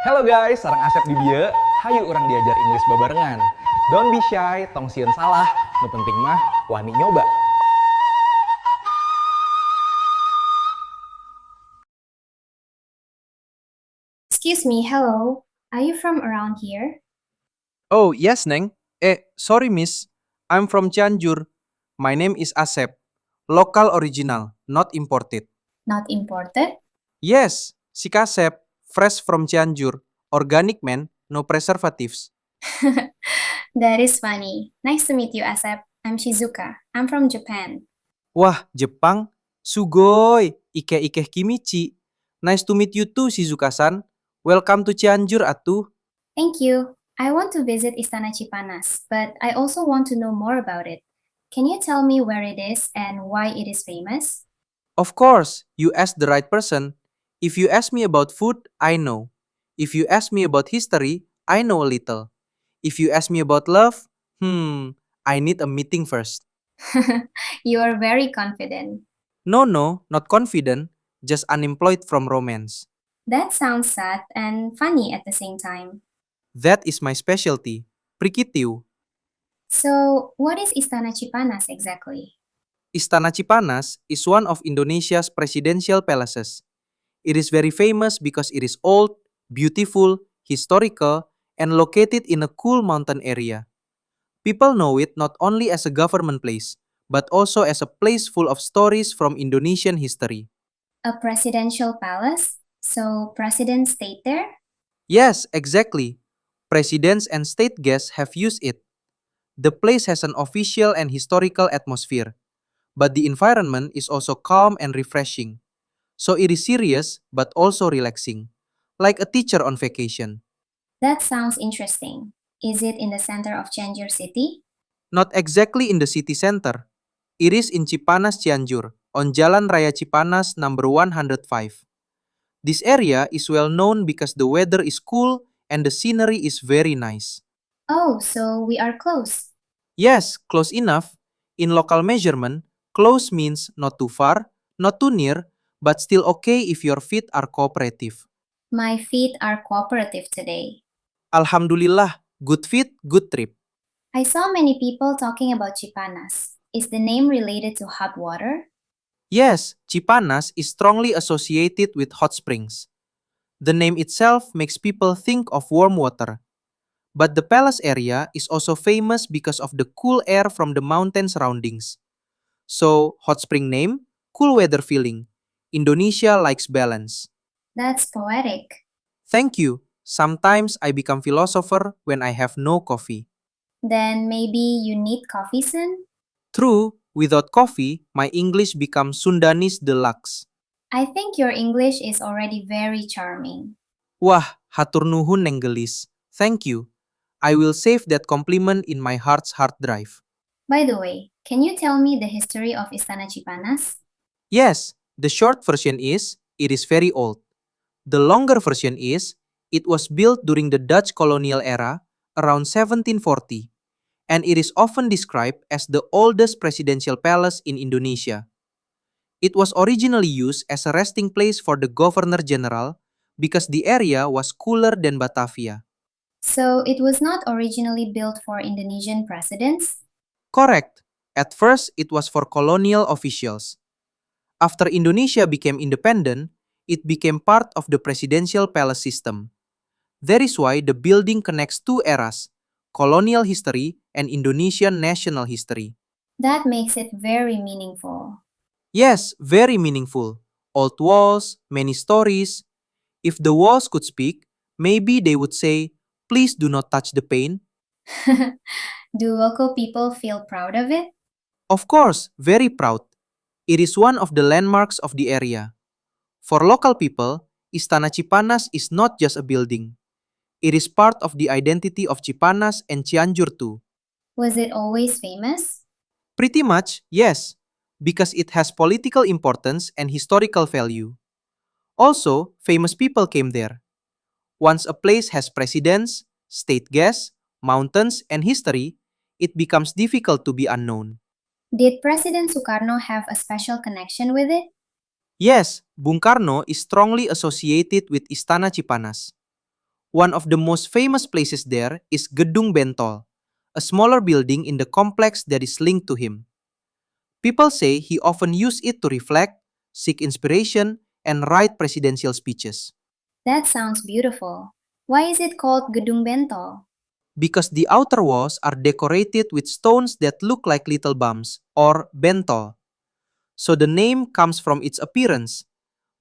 Hello guys, sareng Asep di dieu. Hayu urang diajar English babarengan. Don't be shy, tong sieun salah. Nu penting mah wani nyoba. Excuse me, hello. Are you from around here? Oh, yes, Neng. Sorry, miss. I'm from Cianjur. My name is Asep. Local original, not imported. Not imported? Yes, si Kasep, fresh from Cianjur. Organic, man, no preservatives. That is funny. Nice to meet you, Asep. I'm Shizuka. I'm from Japan. Wah, Jepang. Sugoi, ike-ike kimichi. Nice to meet you too, Shizuka-san. Welcome to Cianjur, atuh. Thank you. I want to visit Istana Cipanas, but I also want to know more about it. Can you tell me where it is and why it is famous? Of course, you asked the right person. If you ask me about food, I know. If you ask me about history, I know a little. If you ask me about love, I need a meeting first. You are very confident. No, not confident, just unemployed from romance. That sounds sad and funny at the same time. That is my specialty. Prikitiu. So, what is Istana Cipanas exactly? Istana Cipanas is one of Indonesia's presidential palaces. It is very famous because it is old, beautiful, historical, and located in a cool mountain area. People know it not only as a government place, but also as a place full of stories from Indonesian history. A presidential palace? So, presidents stayed there? Yes, exactly. Presidents and state guests have used it. The place has an official and historical atmosphere, but the environment is also calm and refreshing. So it is serious but also relaxing, like a teacher on vacation. That sounds interesting. Is it in the center of Cianjur city? Not exactly in the city center. It is in Cipanas, Cianjur, on Jalan Raya Cipanas number 105. This area is well known because the weather is cool and the scenery is very nice. Oh, so we are close. Yes, close enough. In local measurement, close means not too far, not too near, but still okay if your feet are cooperative. My feet are cooperative today. Alhamdulillah, good feet, good trip. I saw many people talking about Chipanas. Is the name related to hot water? Yes, Cipanas is strongly associated with hot springs. The name itself makes people think of warm water. But the palace area is also famous because of the cool air from the mountain surroundings. So, hot spring name, cool weather feeling. Indonesia likes balance. That's poetic. Thank you. Sometimes I become philosopher when I have no coffee. Then maybe you need coffee soon? True, without coffee, my English becomes Sundanese deluxe. I think your English is already very charming. Wah, hatur nuhun nenggelis. Thank you. I will save that compliment in my heart's hard drive. By the way, can you tell me the history of Istana Cipanas? Yes, the short version is it is very old. The longer version is it was built during the Dutch colonial era around 1740, and it is often described as the oldest presidential palace in Indonesia. It was originally used as a resting place for the governor general because the area was cooler than Batavia. So it was not originally built for Indonesian presidents? Correct. At first, it was for colonial officials. After Indonesia became independent, it became part of the presidential palace system. That is why the building connects two eras, colonial history and Indonesian national history. That makes it very meaningful. Yes, very meaningful. Old walls, many stories. If the walls could speak, maybe they would say, please do not touch the paint. Do local people feel proud of it? Of course, very proud. It is one of the landmarks of the area. For local people, Istana Cipanas is not just a building. It is part of the identity of Cipanas and Cianjur too. Was it always famous? Pretty much, yes, because it has political importance and historical value. Also, famous people came there. Once a place has presidents, state guests, mountains, and history, it becomes difficult to be unknown. Did President Sukarno have a special connection with it? Yes, Bung Karno is strongly associated with Istana Cipanas. One of the most famous places there is Gedung Bentol, a smaller building in the complex that is linked to him. People say he often used it to reflect, seek inspiration, and write presidential speeches. That sounds beautiful. Why is it called Gedung Bentol? Because the outer walls are decorated with stones that look like little bumps, or bentol. So the name comes from its appearance.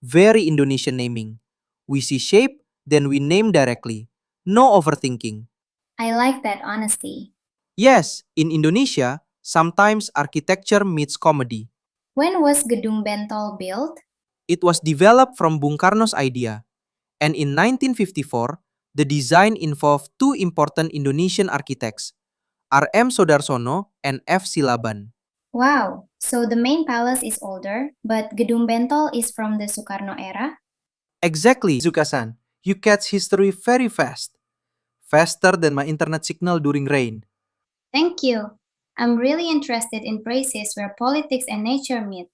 Very Indonesian naming. We see shape, then we name directly. No overthinking. I like that honesty. Yes, in Indonesia, sometimes architecture meets comedy. When was Gedung Bentol built? It was developed from Bung Karno's idea. And in 1954, the design involved two important Indonesian architects, R.M. Sodarsono and F. Silaban. Wow, so the main palace is older, but Gedung Bentol is from the Sukarno era? Exactly, Zuka-san. You catch history very fast. Faster than my internet signal during rain. Thank you. I'm really interested in places where politics and nature meet.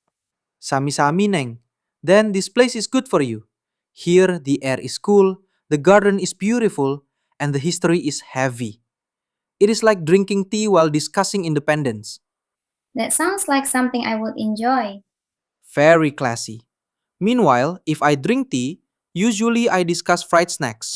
Sami-sami, Neng. Then this place is good for you. Here, the air is cool, the garden is beautiful, and the history is heavy. It is like drinking tea while discussing independence. That sounds like something I would enjoy. Very classy. Meanwhile, if I drink tea, usually I discuss fried snacks.